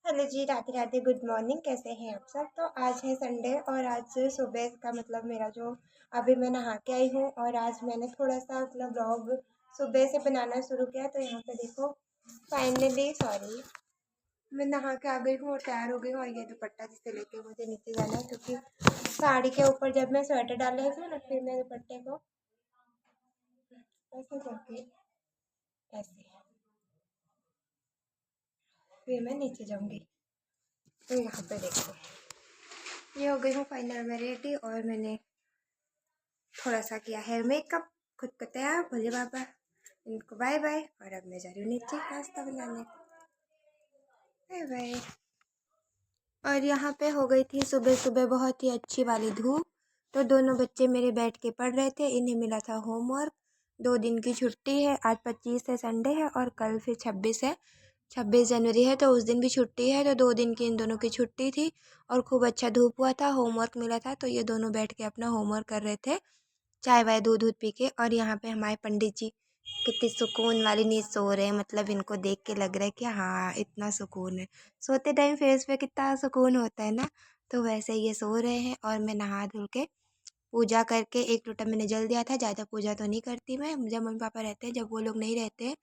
Hello जी, Radhe Radhe, good morning. कैसे हैं आप सब? तो आज है संडे और आज सुबह का मतलब मेरा जो अभी मैं नहा के आई हूँ और आज मैंने थोड़ा-सा अपना ब्लॉग सुबह से बनाना शुरू किया। तो यहाँ पे देखो फाइनली सॉरी मैं नहा के आ गई हूँ और तैयार हो गई हूँ और ये दुपट्टा जिसे लेके मुझे नीचे जाना है क्योंकि साड़ी के ऊपर जब मैं स्वेटर डाल रही थी ना फिर मैं दुपट्टे को ऐसे करके ऐसे फिर मैं नीचे जाऊँगी। तो यहाँ पे देखो ये हो गई हूँ फाइनल मैं रेडी और मैंने थोड़ा सा किया हेयर मेकअप, खुद को तैयार, भोले बाबा इनको बाय बाय। और अब मैं जा रही हूँ नीचे नाश्ता बनाने। Bye bye. और यहाँ पे हो गई थी सुबह सुबह बहुत ही अच्छी वाली धूप। तो दोनों बच्चे मेरे बैठ के पढ़ रहे थे, इन्हें मिला था होमवर्क। 2 दिन की छुट्टी है, आज 25 है संडे है और कल फिर 26 है, 26 जनवरी है तो उस दिन भी छुट्टी है। तो 2 दिन की इन दोनों की छुट्टी थी और खूब अच्छा धूप हुआ था, होमवर्क मिला था तो ये दोनों बैठ के अपना होमवर्क कर रहे थे, चाय वाय दूध दूध पी के। और यहाँ पे हमारे पंडित जी कितनी सुकून वाली नींद सो रहे हैं, मतलब इनको देख के लग रहा है कि हाँ इतना सुकून है। सोते टाइम फेस पे कितना सुकून होता है ना, तो वैसे ये सो रहे हैं। और मैं नहा धुल के पूजा करके एक लोटा मैंने जल दिया था। ज़्यादा पूजा तो नहीं करती मैं, जब मम्मी पापा रहते हैं, जब वो लोग नहीं रहते हैं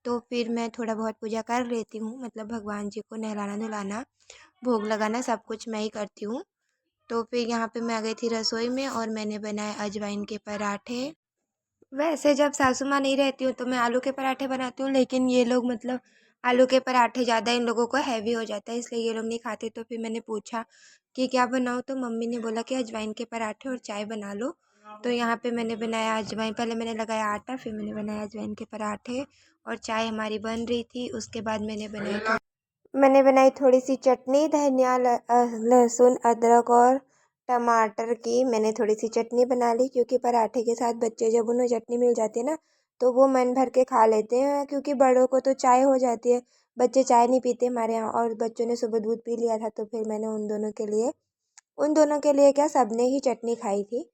तो फिर मैं थोड़ा बहुत पूजा कर लेती हूँ। मतलब भगवान जी को नहलाना धुलाना, भोग लगाना सब कुछ मैं ही करती हूँ। तो फिर यहाँ पे मैं आ गई थी रसोई में और मैंने बनाए अजवाइन के पराठे। वैसे जब सासू माँ नहीं रहती हूँ तो मैं आलू के पराठे बनाती हूँ, लेकिन ये लोग मतलब आलू के पराठे ज़्यादा इन लोगों को हैवी हो जाता है इसलिए ये लोग नहीं खाते। तो फिर मैंने पूछा कि क्या बनाऊँ, तो मम्मी ने बोला कि अजवाइन के पराठे और चाय बना लो। तो यहाँ पे मैंने बनाया अजवाइन, पहले मैंने लगाया आटा, फिर मैंने बनाया अजवाइन के पराठे और चाय हमारी बन रही थी। उसके बाद मैंने बनाई थोड़ी सी चटनी, धनिया लहसुन अदरक और टमाटर की मैंने थोड़ी सी चटनी बना ली, क्योंकि पराठे के साथ बच्चे जब उन्हें चटनी मिल जाती है ना तो वो मन भर के खा लेते हैं, क्योंकि बड़ों को तो चाय हो जाती है, बच्चे चाय नहीं पीते हमारे यहाँ। और बच्चों ने सुबह दूध पी लिया था तो फिर मैंने उन दोनों के लिए क्या सबने ही चटनी खाई थी।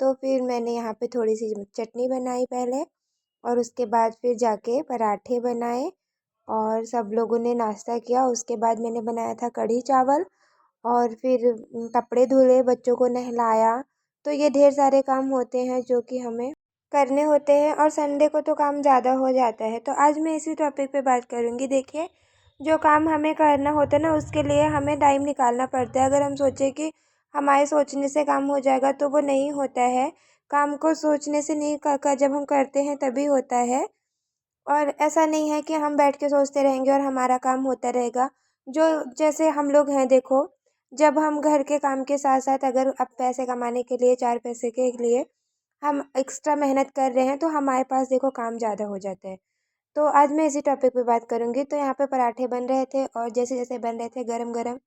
तो फिर मैंने यहाँ पे थोड़ी सी चटनी बनाई पहले और उसके बाद फिर जाके पराठे बनाए और सब लोगों ने नाश्ता किया। उसके बाद मैंने बनाया था कढ़ी चावल और फिर कपड़े धुले, बच्चों को नहलाया। तो ये ढेर सारे काम होते हैं जो कि हमें करने होते हैं और संडे को तो काम ज़्यादा हो जाता है। तो आज मैं इसी टॉपिक पे बात करूँगी। देखिए, जो काम हमें करना होता है ना उसके लिए हमें टाइम निकालना पड़ता है। अगर हम सोचें कि हमारे सोचने से काम हो जाएगा तो वो नहीं होता है। काम को सोचने से नहीं कर जब हम करते हैं तभी होता है। और ऐसा नहीं है कि हम बैठ के सोचते रहेंगे और हमारा काम होता रहेगा। जो जैसे हम लोग हैं देखो, जब हम घर के काम के साथ साथ अगर अब पैसे कमाने के लिए, 4 पैसे के लिए हम एक्स्ट्रा मेहनत कर रहे हैं तो हमारे पास देखो काम ज़्यादा हो जाता है। तो आज मैं इसी टॉपिक पे बात करूँगी। तो यहाँ पे पराठे बन रहे थे और जैसे जैसे बन रहे थे गरम गरम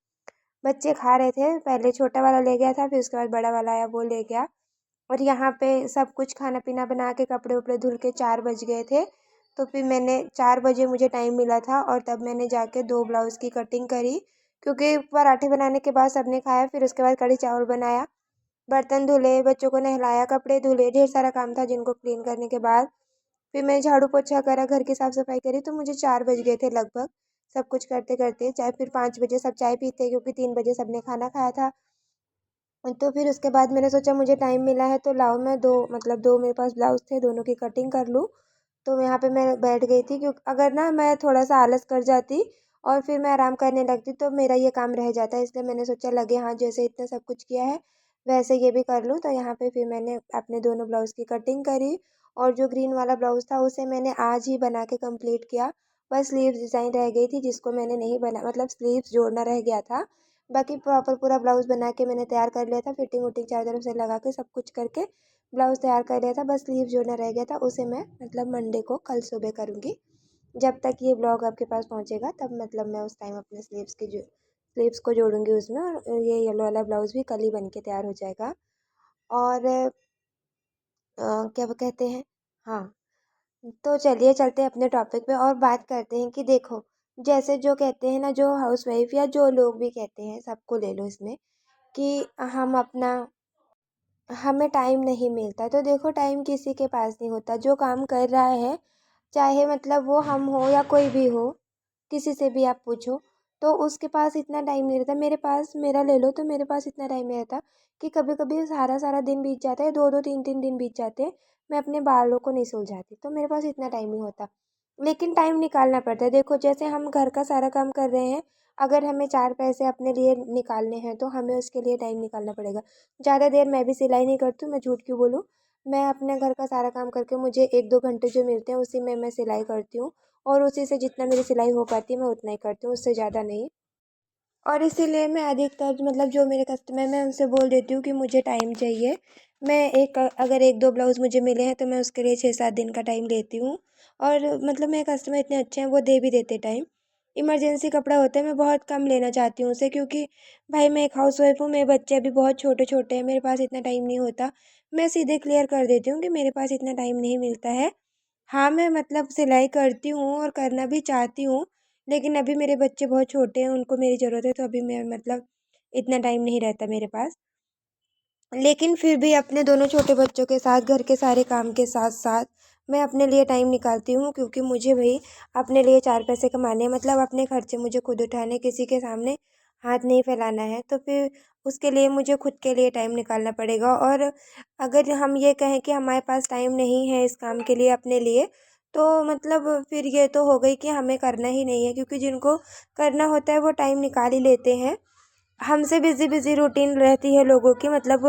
बच्चे खा रहे थे। पहले छोटा वाला ले गया था, फिर उसके बाद बड़ा वाला आया वो ले गया। और यहाँ पे सब कुछ खाना पीना बना के कपड़े उपड़े धुल के 4 बज गए थे। तो फिर मैंने 4 बजे मुझे टाइम मिला था और तब मैंने जाके 2 ब्लाउज़ की कटिंग करी, क्योंकि पराठे बनाने के बाद सबने खाया। फिर उसके बाद कढ़ी चावल बनाया, बर्तन धुले, बच्चों को नहलाया, कपड़े धुले, ढेर सारा काम था जिनको क्लीन करने के बाद फिर मैं झाड़ू पोछा करा, घर की साफ़ सफाई करी। तो मुझे 4 बज गए थे लगभग सब कुछ करते करते। चाय फिर 5 बजे सब चाय पीते, क्योंकि 3 बजे सबने खाना खाया था। तो फिर उसके बाद मैंने सोचा मुझे टाइम मिला है तो लाओ मैं दो मेरे पास ब्लाउज़ थे, दोनों की कटिंग कर लूँ। तो यहाँ पे मैं बैठ गई थी, क्योंकि अगर ना मैं थोड़ा सा आलस कर जाती और फिर मैं आराम करने लगती तो मेरा ये काम रह जाता। इसलिए मैंने सोचा लगे हाँ जैसे इतना सब कुछ किया है वैसे ये भी कर लूँ। तो यहाँ पे फिर मैंने अपने दोनों ब्लाउज़ की कटिंग करी और जो ग्रीन वाला ब्लाउज़ था उसे मैंने आज ही बना के कंप्लीट किया। बस स्लीव्स डिज़ाइन रह गई थी जिसको मैंने नहीं बना, मतलब स्लीव्स जोड़ना रह गया था। बाकी प्रॉपर पूरा ब्लाउज़ बना के मैंने तैयार कर लिया था, फिटिंग विटिंग चारों तरफ से लगा के सब कुछ करके ब्लाउज़ तैयार कर लिया था। बस स्लीव जोड़ना रह गया था, उसे मैं मतलब मंडे को कल सुबह करूँगी। जब तक ये ब्लॉग आपके पास पहुँचेगा तब मतलब मैं उस टाइम अपने स्लीव्स को जोड़ूँगी उसमें, और ये येलो वाला ब्लाउज़ भी कल ही बन के तैयार हो जाएगा। और क्या वो कहते हैं, हाँ, तो चलिए चलते हैं अपने टॉपिक पे और बात करते हैं कि देखो, जैसे जो कहते हैं ना, जो हाउसवाइफ या जो लोग भी कहते हैं, सबको ले लो इसमें, कि हम अपना हमें टाइम नहीं मिलता। तो देखो, टाइम किसी के पास नहीं होता। जो काम कर रहा है, चाहे मतलब वो हम हो या कोई भी हो, किसी से भी आप पूछो, तो उसके पास इतना टाइम नहीं रहता। मेरे पास मेरा ले लो तो मेरे पास इतना टाइम नहीं रहता कि कभी कभी सारा सारा दिन बीत जाता है, 2 2 3 3 दिन बीत जाते हैं, मैं अपने बालों को नहीं सुलझाती, तो मेरे पास इतना टाइम नहीं होता। लेकिन टाइम निकालना पड़ता है। देखो जैसे हम घर का सारा काम कर रहे हैं, अगर हमें 4 पैसे अपने लिए निकालने हैं तो हमें उसके लिए टाइम निकालना पड़ेगा। ज़्यादा देर मैं भी सिलाई नहीं करती हूँ, मैं झूठ क्यों बोलूँ। मैं अपने घर का सारा काम करके मुझे 1 2 घंटे जो मिलते हैं उसी में मैं सिलाई करती हूँ, और उसी से जितना मेरी सिलाई हो पाती है मैं उतना ही करती हूँ, उससे ज़्यादा नहीं। और इसीलिए मैं अधिकतर मतलब जो मेरे कस्टमर, मैं उनसे बोल देती हूँ कि मुझे टाइम चाहिए। मैं एक अगर 1 2 ब्लाउज़ मुझे मिले हैं तो मैं उसके लिए 6 7 दिन का टाइम लेती हूँ। और मतलब मेरे कस्टमर इतने अच्छे हैं, वो दे भी देते टाइम। इमरजेंसी कपड़ा होता है, मैं बहुत कम लेना चाहती हूँ उसे, क्योंकि भाई मैं एक हाउसवाइफ हूँ, मेरे बच्चे अभी बहुत छोटे छोटे हैं, मेरे पास इतना टाइम नहीं होता। मैं सीधे क्लियर कर देती हूँ कि मेरे पास इतना टाइम नहीं मिलता है। हाँ, मैं मतलब सिलाई करती हूँ और करना भी चाहती हूँ, लेकिन अभी मेरे बच्चे बहुत छोटे हैं, उनको मेरी ज़रूरत है, तो अभी मैं मतलब इतना टाइम नहीं रहता मेरे पास। लेकिन फिर भी अपने दोनों छोटे बच्चों के साथ, घर के सारे काम के साथ साथ मैं अपने लिए टाइम निकालती हूँ, क्योंकि मुझे भी अपने लिए 4 पैसे कमाने हैं, मतलब अपने खर्चे मुझे खुद उठाने, किसी के सामने हाथ नहीं फैलाना है। तो फिर उसके लिए मुझे खुद के लिए टाइम निकालना पड़ेगा। और अगर हम ये कहें कि हमारे पास टाइम नहीं है इस काम के लिए अपने लिए, तो मतलब फिर ये तो हो गई कि हमें करना ही नहीं है, क्योंकि जिनको करना होता है वो टाइम निकाल ही लेते हैं। हमसे बिज़ी बिज़ी रूटीन रहती है लोगों की, मतलब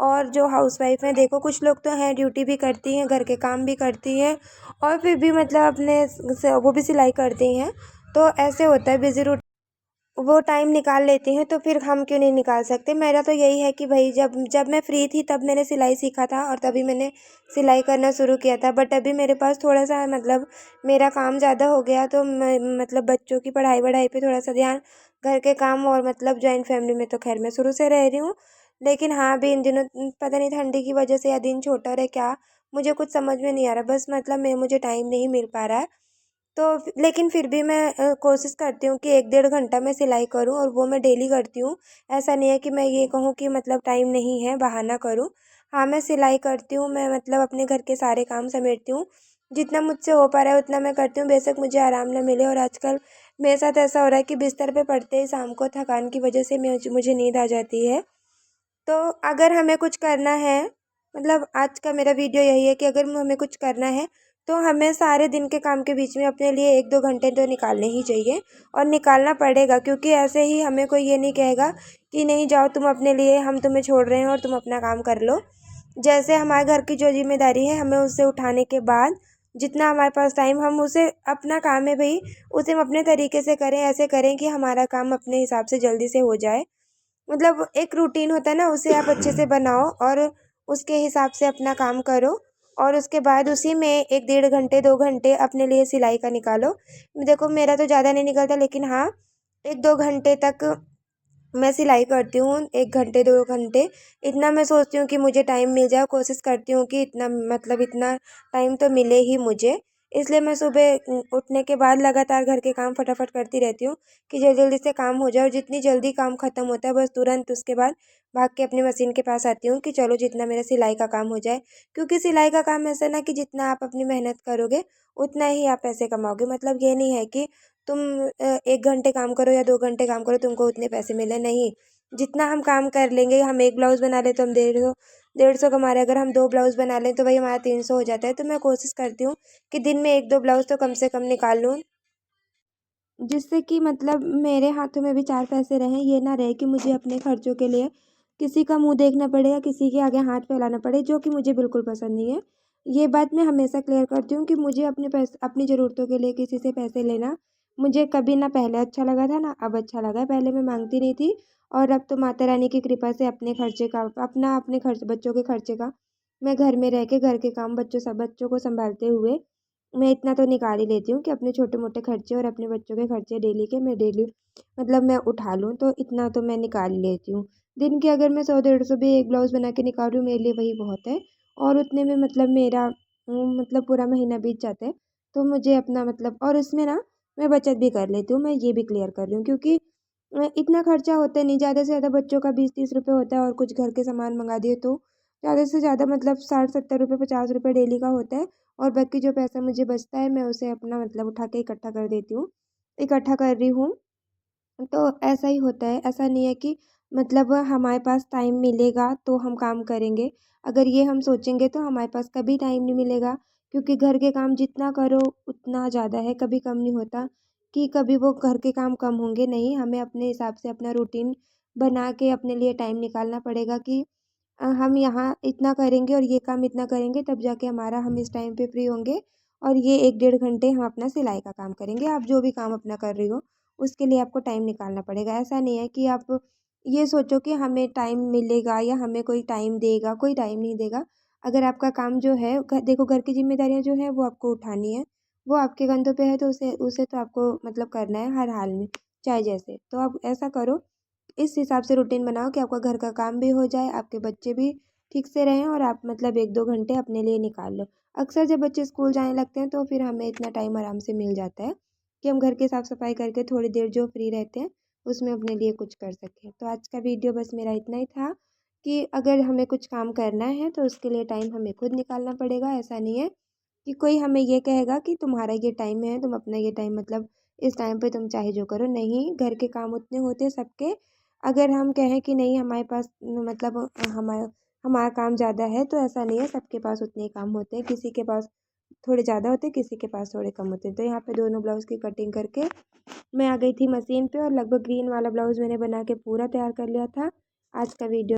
और जो हाउसवाइफ हैं, देखो कुछ लोग तो हैं ड्यूटी भी करती हैं, घर के काम भी करती हैं, और फिर भी मतलब अपने वो भी सिलाई करती हैं। तो ऐसे होता है बिज़ी रूटीन, वो टाइम निकाल लेती हैं, तो फिर हम क्यों नहीं निकाल सकते। मेरा तो यही है कि भाई जब जब मैं फ्री थी तब मैंने सिलाई सीखा था, और तभी मैंने सिलाई करना शुरू किया था। बट अभी मेरे पास थोड़ा सा मतलब मेरा काम ज़्यादा हो गया, तो मैं मतलब बच्चों की पढ़ाई वढ़ाई पे थोड़ा सा ध्यान, घर के काम, और मतलब जॉइंट फैमिली में तो खैर मैं शुरू से रह रही हूँ। लेकिन हाँ, अभी इन दिनों पता नहीं ठंडी की वजह से या दिन छोटा रहे क्या, मुझे कुछ समझ में नहीं आ रहा, बस मतलब मैं मुझे टाइम नहीं मिल पा रहा है। तो लेकिन फिर भी मैं कोशिश करती हूँ कि 1 1.5 घंटा मैं सिलाई करूँ, और वो मैं डेली करती हूँ। ऐसा नहीं है कि मैं ये कहूँ कि मतलब टाइम नहीं है, बहाना करूँ। हाँ, मैं सिलाई करती हूँ, मैं मतलब अपने घर के सारे काम समेटती हूँ। जितना मुझसे हो पा रहा है उतना मैं करती हूँ, बेशक मुझे आराम ना मिले। और आजकल मेरे साथ ऐसा हो रहा है कि बिस्तर पे पड़ते ही शाम को थकान की वजह से मुझे नींद आ जाती है। तो अगर हमें कुछ करना है, मतलब आज का मेरा वीडियो यही है कि अगर हमें कुछ करना है तो हमें सारे दिन के काम के बीच में अपने लिए 1 2 घंटे तो निकालने ही चाहिए, और निकालना पड़ेगा, क्योंकि ऐसे ही हमें कोई ये नहीं कहेगा कि नहीं जाओ तुम अपने लिए, हम तुम्हें छोड़ रहे हैं और तुम अपना काम कर लो। जैसे हमारे घर की जो जिम्मेदारी है, हमें उसे उठाने के बाद जितना हमारे पास टाइम, हम उसे, अपना काम है भाई, उसे हम अपने तरीके से करें, ऐसे करें कि हमारा काम अपने हिसाब से जल्दी से हो जाए। मतलब एक रूटीन होता है ना, उसे आप अच्छे से बनाओ और उसके हिसाब से अपना काम करो, और उसके बाद उसी में 1 1.5 घंटे 2 घंटे अपने लिए सिलाई का निकालो। देखो मेरा तो ज़्यादा नहीं निकलता, लेकिन हाँ 1 2 घंटे तक मैं सिलाई करती हूँ, 1 घंटे 2 घंटे, इतना मैं सोचती हूँ कि मुझे टाइम मिल जाए, कोशिश करती हूँ कि इतना मतलब इतना टाइम तो मिले ही मुझे। इसलिए मैं सुबह उठने के बाद लगातार घर के काम फटाफट करती रहती हूँ कि जल्दी जल्दी से काम हो जाए, और जितनी जल्दी काम ख़त्म होता है बस तुरंत उसके बाद भाग के अपनी मशीन के पास आती हूँ कि चलो जितना मेरा सिलाई का काम हो जाए। क्योंकि सिलाई का काम ऐसा ना कि जितना आप अपनी मेहनत करोगे उतना ही आप पैसे कमाओगे। मतलब ये नहीं है कि तुम 1 घंटे काम करो या 2 घंटे काम करो तुमको उतने पैसे मिले, नहीं। जितना हम काम कर लेंगे, हम एक ब्लाउज़ बना ले तो हम 150 कमा रहे हैं, अगर हम 2 ब्लाउज़ बना लें तो भाई हमारा 300 हो जाता है। तो मैं कोशिश करती हूँ कि दिन में 1 2 ब्लाउज़ तो कम से कम निकाल लूँ, जिससे कि मतलब मेरे हाथों में भी 4 पैसे रहें। ये ना रहे कि मुझे अपने खर्चों के लिए किसी का मुंह देखना पड़े या किसी के आगे हाथ फैलाना पड़े, जो कि मुझे बिल्कुल पसंद नहीं है। ये बात मैं हमेशा क्लियर करती हूँ कि मुझे अपने पैसे, अपनी ज़रूरतों के लिए किसी से पैसे लेना मुझे कभी ना पहले अच्छा लगा था ना अब अच्छा लगा है। पहले मैं मांगती नहीं थी, और अब तो माता रानी की कृपा से अपने खर्चे का, अपने खर्च, बच्चों के खर्चे का, मैं घर में रह के घर के काम, बच्चों को संभालते हुए मैं इतना तो निकाल ही लेती हूँ कि अपने छोटे मोटे खर्चे और अपने बच्चों के खर्चे डेली के मैं डेली मतलब मैं उठा लूँ, तो इतना तो मैं निकाल ही लेती हूँ। दिन के अगर मैं 100 150 भी एक ब्लाउज़ बना के निकाल रही हूँ, मेरे लिए वही बहुत है, और उतने में मतलब मेरा मतलब पूरा महीना बीत जाता है। तो मुझे अपना मतलब, और इसमें ना मैं बचत भी कर लेती हूँ, मैं ये भी क्लियर कर रही हूँ, क्योंकि इतना खर्चा होता नहीं, ज़्यादा से ज़्यादा बच्चों का 20 30 रुपये होता है, और कुछ घर के सामान मंगा दिए तो ज़्यादा से ज़्यादा मतलब 60 70 रुपये 50 रुपये डेली का होता है। और बाकी जो पैसा मुझे बचता है मैं उसे अपना मतलब उठा के इकट्ठा कर देती हूँ, इकट्ठा कर रही हूँ। तो ऐसा ही होता है, ऐसा नहीं है कि मतलब हमारे पास टाइम मिलेगा तो हम काम करेंगे। अगर ये हम सोचेंगे तो हमारे पास कभी टाइम नहीं मिलेगा, क्योंकि घर के काम जितना करो उतना ज़्यादा है, कभी कम नहीं होता कि कभी वो घर के काम कम होंगे, नहीं। हमें अपने हिसाब से अपना रूटीन बना के अपने लिए टाइम निकालना पड़ेगा कि हम यहाँ इतना करेंगे और ये काम इतना करेंगे, तब जाके हमारा हम इस टाइम पे फ्री होंगे और ये 1 डेढ़ घंटे हम अपना सिलाई का काम करेंगे। आप जो भी काम अपना कर रही हो उसके लिए आपको टाइम निकालना पड़ेगा। ऐसा नहीं है कि आप ये सोचो कि हमें टाइम मिलेगा या हमें कोई टाइम देगा, कोई टाइम नहीं देगा। अगर आपका काम जो है देखो, घर की ज़िम्मेदारियाँ जो है वो आपको उठानी है, वो आपके कंधों पे है, तो उसे उसे तो आपको मतलब करना है हर हाल में, चाहे जैसे। तो आप ऐसा करो, इस हिसाब से रूटीन बनाओ कि आपका घर का काम भी हो जाए, आपके बच्चे भी ठीक से रहें और आप मतलब 1-2 घंटे अपने लिए निकाल लो। अक्सर जब बच्चे स्कूल जाने लगते हैं तो फिर हमें इतना टाइम आराम से मिल जाता है कि हम घर की साफ-सफाई करके थोड़ी देर जो फ्री रहते हैं, उसमें अपने लिए कुछ कर सकें। तो आज का वीडियो बस मेरा इतना ही था कि अगर हमें कुछ काम करना है तो उसके लिए टाइम हमें खुद निकालना पड़ेगा। ऐसा नहीं है कि कोई हमें ये कहेगा कि तुम्हारा ये टाइम है, तुम अपना ये टाइम मतलब इस टाइम पे तुम चाहे जो करो। नहीं, घर के काम उतने होते हैं सबके। अगर हम कहें कि नहीं हमारे पास मतलब हमारा हमारा काम ज़्यादा है, तो ऐसा नहीं है, सबके पास उतने ही काम होते हैं। किसी के पास थोड़े ज़्यादा होते हैं, किसी के पास थोड़े कम होते हैं। तो यहाँ पे दोनों ब्लाउज़ की कटिंग करके मैं आ गई थी मशीन पे और लगभग ग्रीन वाला ब्लाउज़ मैंने बना के पूरा तैयार कर लिया था। आज का वीडियो